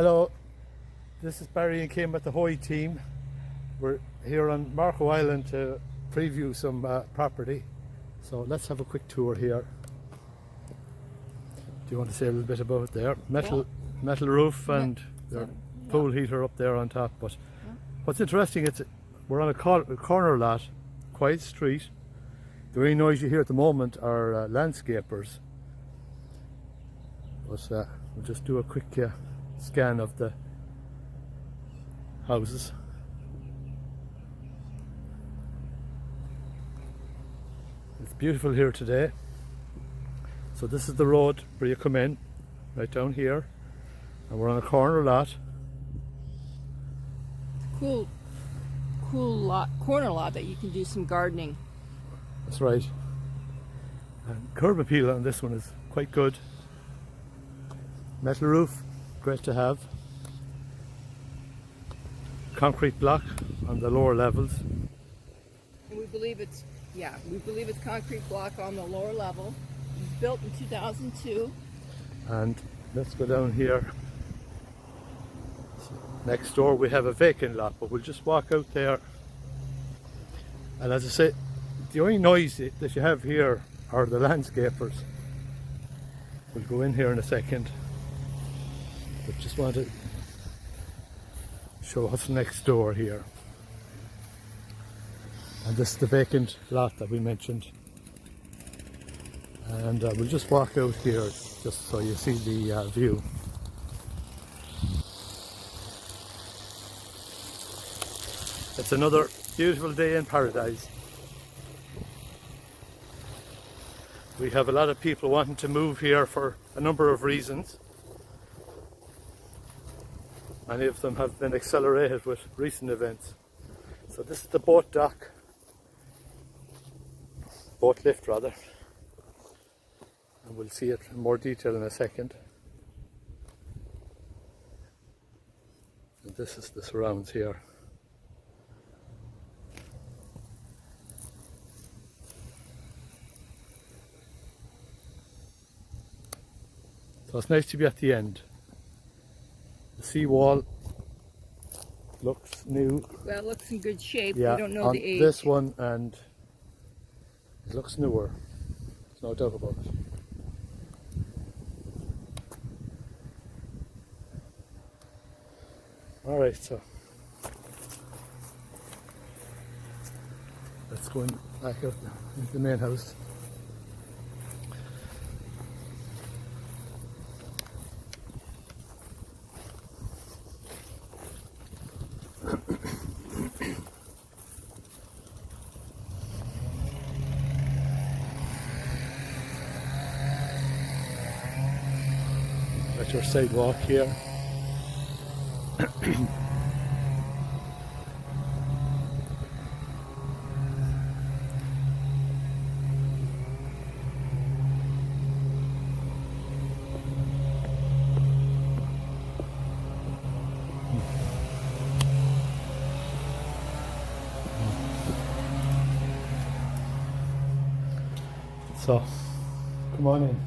Hello, this is Barry and Kim at the Hoey Team. We're here on Marco Island to preview some property. So let's have a quick tour here. Do you want to say a little bit about it there? Metal roof and pool heater up there on top. But what's interesting, we're on a corner lot, quiet street. The only noise you hear at the moment are landscapers. But we'll just do a quick scan of the houses. It's beautiful here today. So this is the road where you come in, right down here, and we're on a corner lot. Cool lot, corner lot that you can do some gardening. That's right. And curb appeal on this one is quite good. Metal roof, great to have. Concrete block on the lower levels. And we believe it's concrete block on the lower level. It was built in 2002. And let's go down here. Next door we have a vacant lot, but we'll just walk out there. And as I say, the only noise that you have here are the landscapers. We'll go in here in a second. But just want to show what's next door here. And this is the vacant lot that we mentioned. And we'll just walk out here just so you see the view. It's another beautiful day in paradise. We have a lot of people wanting to move here for a number of reasons. Many of them have been accelerated with recent events. So this is the boat dock, boat lift rather, and we'll see it in more detail in a second. And this is the surrounds here. So it's nice to be at the end. The seawall looks new. Well, it looks in good shape. Yeah, We don't know on the age. this one, and it looks newer. There's no doubt about it. Alright, so let's go back out into the main house. Got your sidewalk here. So, come on in.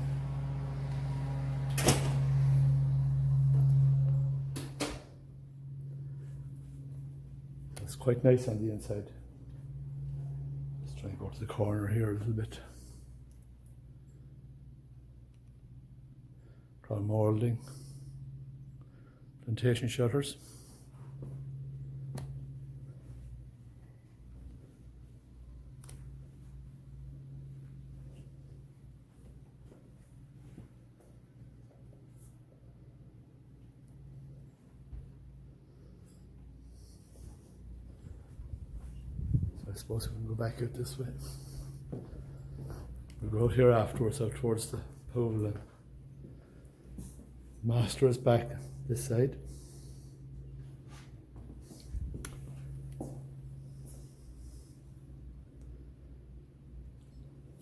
It's quite nice on the inside. Let's try and go to the corner here a little bit. Crown moulding, plantation shutters. I suppose we can go back out this way. We'll go out here afterwards, out towards the pool, and master is back this side. If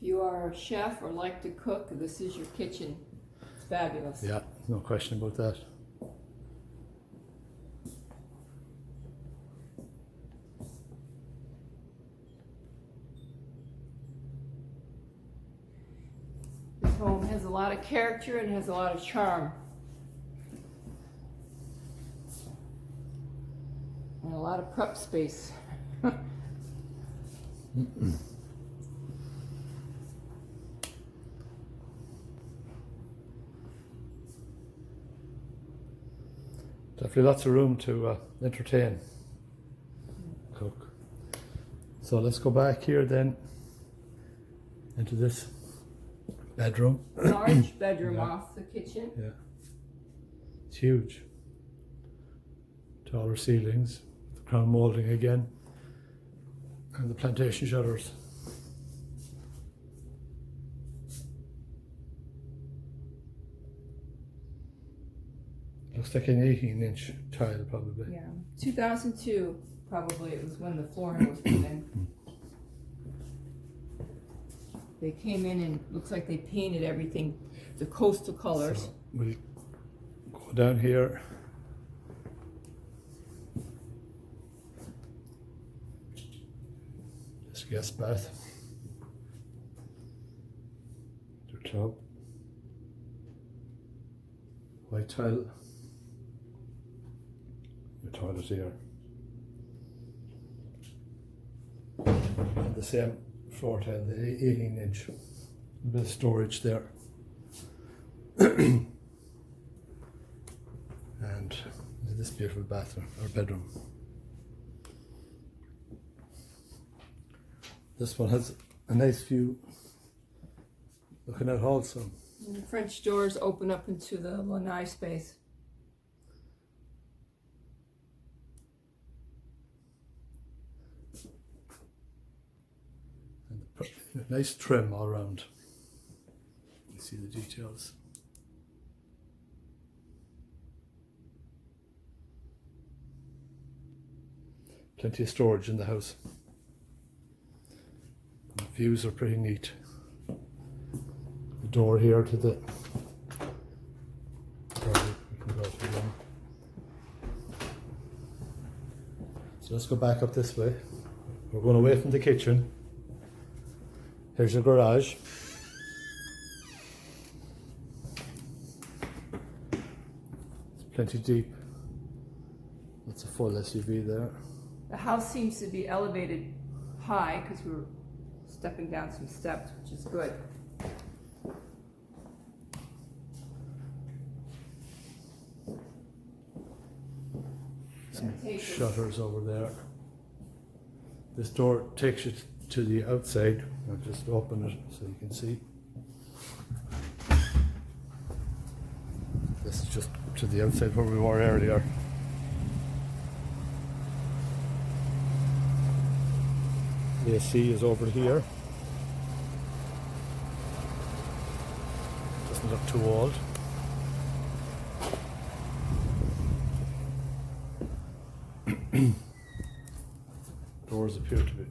you are a chef or like to cook, this is your kitchen. It's fabulous. Yeah, no question about that. This home has a lot of character and has a lot of charm. And a lot of prep space. Definitely lots of room to entertain, cook. So let's go back here then into this bedroom. Large bedroom Yeah. off the kitchen. Yeah, it's huge. Taller ceilings, the crown molding again, and the plantation shutters. Looks like an 18-inch tile, probably. Yeah, 2002 probably it was when the flooring was put in. They came in and looks like they painted everything the coastal colors. So we'll go down here. This guest bath. Their tub. White tile. The toilet here. And the same floor tile, the 18-inch. A bit of storage there. And this beautiful bathroom or bedroom. This one has a nice view looking out also. And the French doors open up into the lanai space. And the nice trim all around. You see the details. Plenty of storage in the house. The views are pretty neat. The door here to the probably we can go to one. So let's go back up this way. We're going away from the kitchen. Here's your garage. It's plenty deep. That's a full SUV there. The house seems to be elevated high because we were stepping down some steps, which is good. Some shutters over there. This door takes you to the outside. I'll just open it so you can see. This is just to the outside where we were earlier. The AC is over here. Doesn't look too old. Doors appear to be.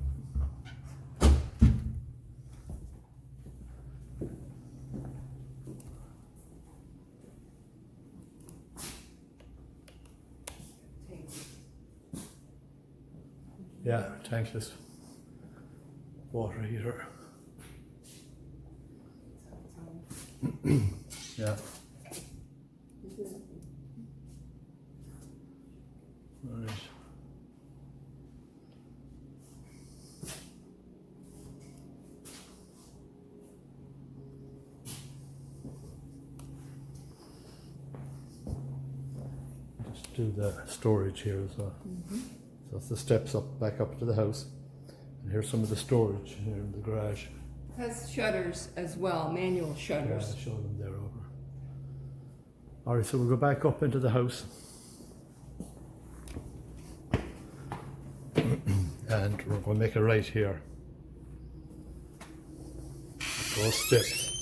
Yeah, tankless water heater. Yeah. Right. Just do the storage here as well. So that's the steps up, back up to the house. And here's some of the storage here in the garage. Has shutters as well, manual Yeah, shutters. I'll show them there over. Alright, so we'll go back up into the house. And we're going to make a right here. Those steps.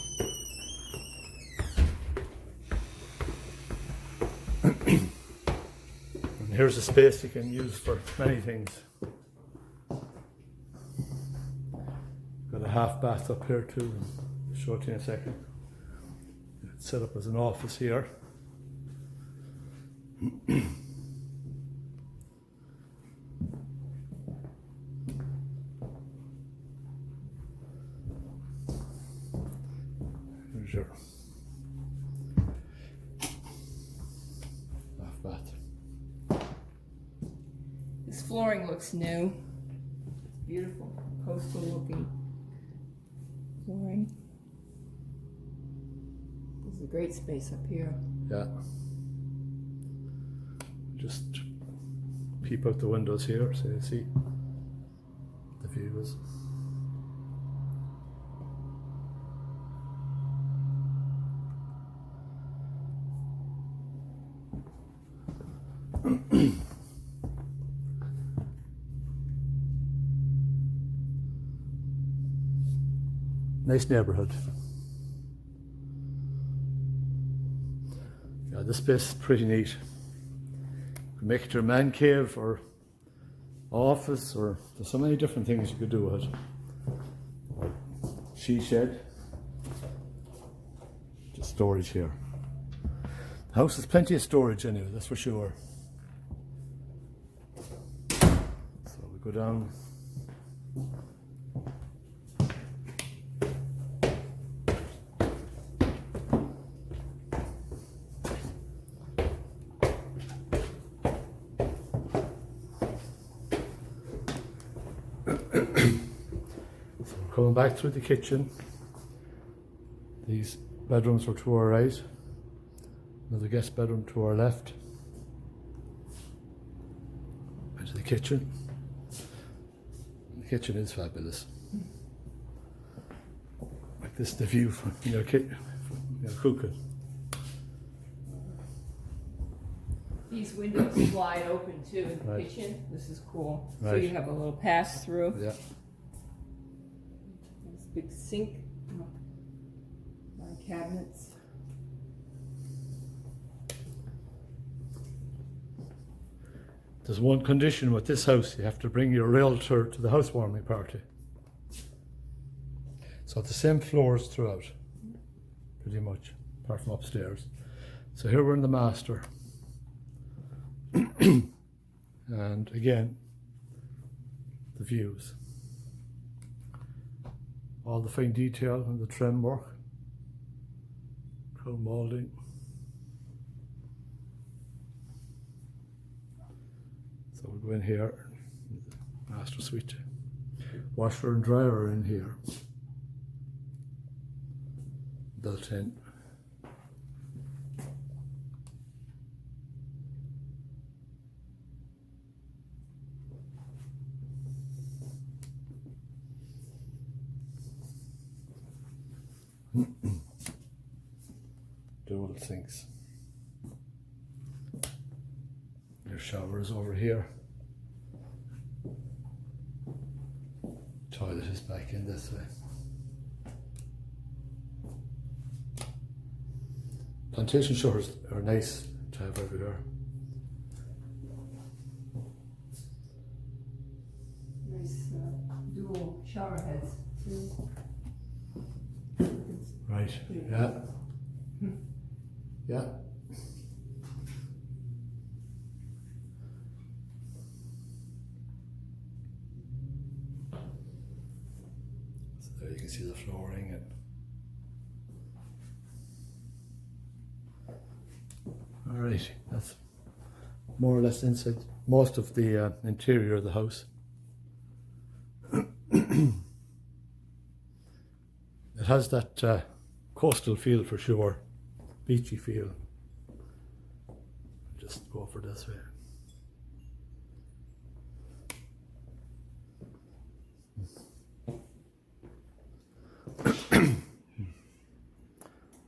And here's a space you can use for many things. Got a half bath up here too. I'll show it to you in a second. It's set up as an office here. Here's your half bath. flooring looks new. It's beautiful, coastal looking flooring. There's a great space up here. Yeah. Just peep out the windows here so you see the views. Nice neighborhood. Yeah, this space is pretty neat. You can make it your man cave or office, or there's so many different things you could do with it. Or she shed. Just storage here. The house has plenty of storage anyway, that's for sure. So we go down. Coming back through the kitchen, these bedrooms were to our right, another guest bedroom to our left, into the kitchen. The kitchen is fabulous. Like this, the view from your cooking. These windows slide open too in the kitchen. This is cool. So Right. you have a little pass through. Yeah. This big sink, my cabinets. There's one condition with this house: you have to bring your realtor to the housewarming party. So the same floors throughout, pretty much, apart from upstairs. So here we're in the master. And again, the views. All the fine detail and the trim work. Chrome molding. So we'll go in here, master suite. Washer and dryer are in here. Built in. Dual sinks. Your shower is over here. Toilet is back in this way. Plantation showers are nice to have everywhere. Nice dual shower heads too. Right, yeah. Yeah. So there you can see the flooring and all right, that's more or less inside most of the interior of the house. It has that coastal feel for sure, beachy feel. Just go for this way.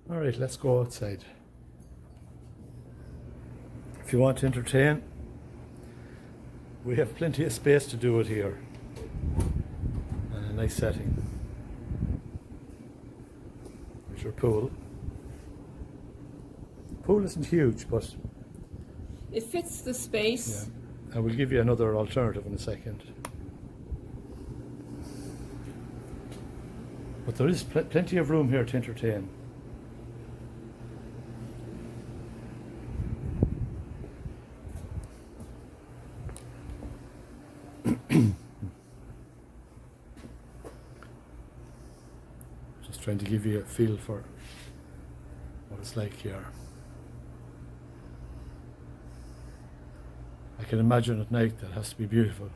All right, let's go outside. If you want to entertain, we have plenty of space to do it here. And a nice setting. There's your pool. Pool isn't huge, but It fits the space. yeah. I will give you another alternative in a second. But there is plenty of room here to entertain. Just trying to give you a feel for what it's like here. I can imagine at night that has to be beautiful.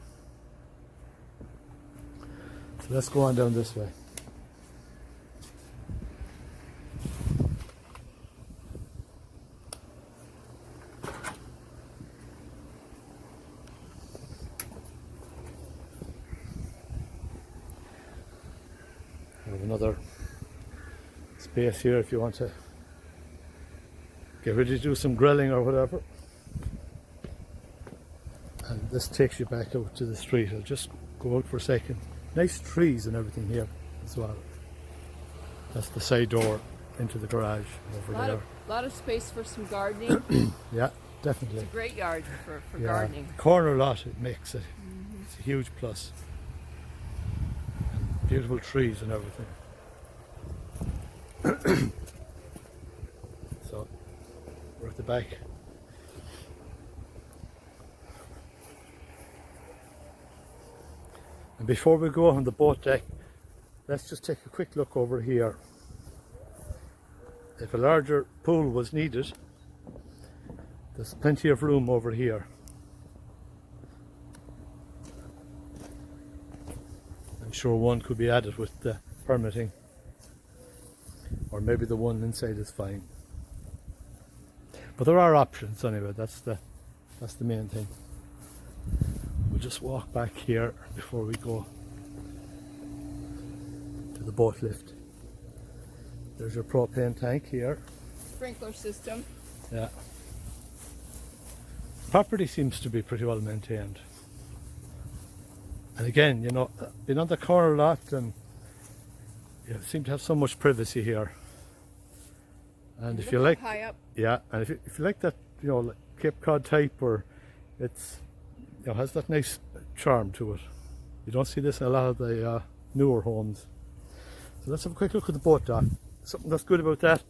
So let's go on down this way. We have another space here if you want to get ready to do some grilling or whatever. And this takes you back out to the street. I'll just go out for a second. Nice trees and everything here as well. That's the side door into the garage over there. A lot of space for some gardening. Yeah, definitely. It's a great yard for Yeah, gardening. the corner lot, it makes it. It's a huge plus. And beautiful trees and everything. So, we're at the back. And before we go on the boat deck, let's just take a quick look over here. If a larger pool was needed, there's plenty of room over here. I'm sure one could be added with the permitting, or maybe the one inside is fine. But there are options anyway. That's the main thing. We'll just walk back here before we go to the boat lift. There's your propane tank here. Sprinkler system. Yeah. Property seems to be pretty well maintained. And again, you know, being on the corner lot, and you seem to have so much privacy here. And if you like, high up. yeah, and if you like that, you know, like Cape Cod type, or it's, you know, has that nice charm to it. You don't see this in a lot of the newer homes. So let's have a quick look at the boat dock. Something that's good about that,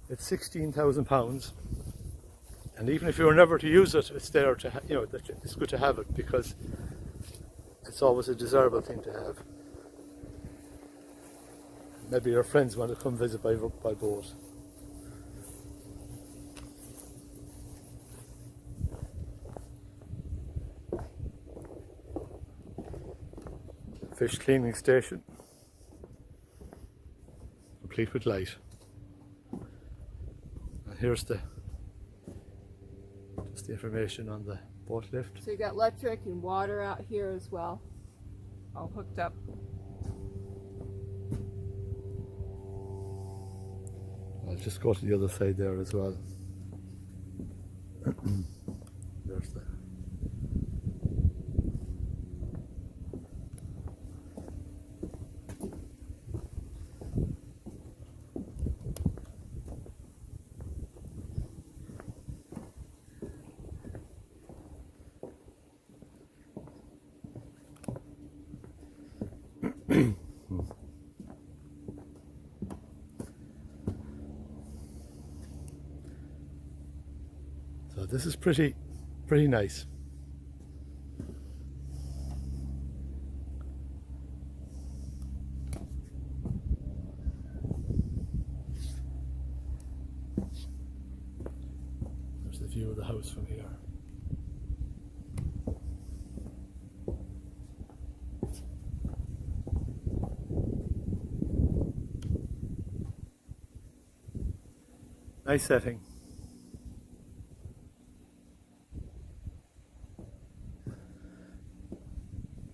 it's £16,000, and even if you were never to use it, it's there to, you know, it's good to have it, because it's always a desirable thing to have. Maybe your friends want to come visit by boat. Fish cleaning station, complete with light. And here's just the information on the boat lift. So you got electric and water out here as well, all hooked up. I'll just go to the other side there as well. There's the so this is pretty nice. There's the view of the house from here. Nice setting.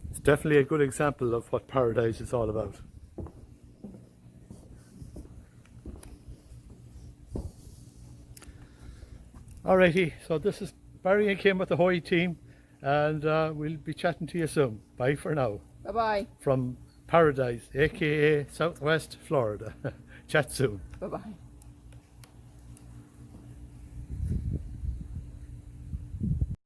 It's definitely a good example of what paradise is all about. Alrighty, so this is Barry and Kim with the Hoey team, and we'll be chatting to you soon. Bye for now. Bye-bye. From Paradise, aka Southwest Florida. Chat soon. Bye-bye.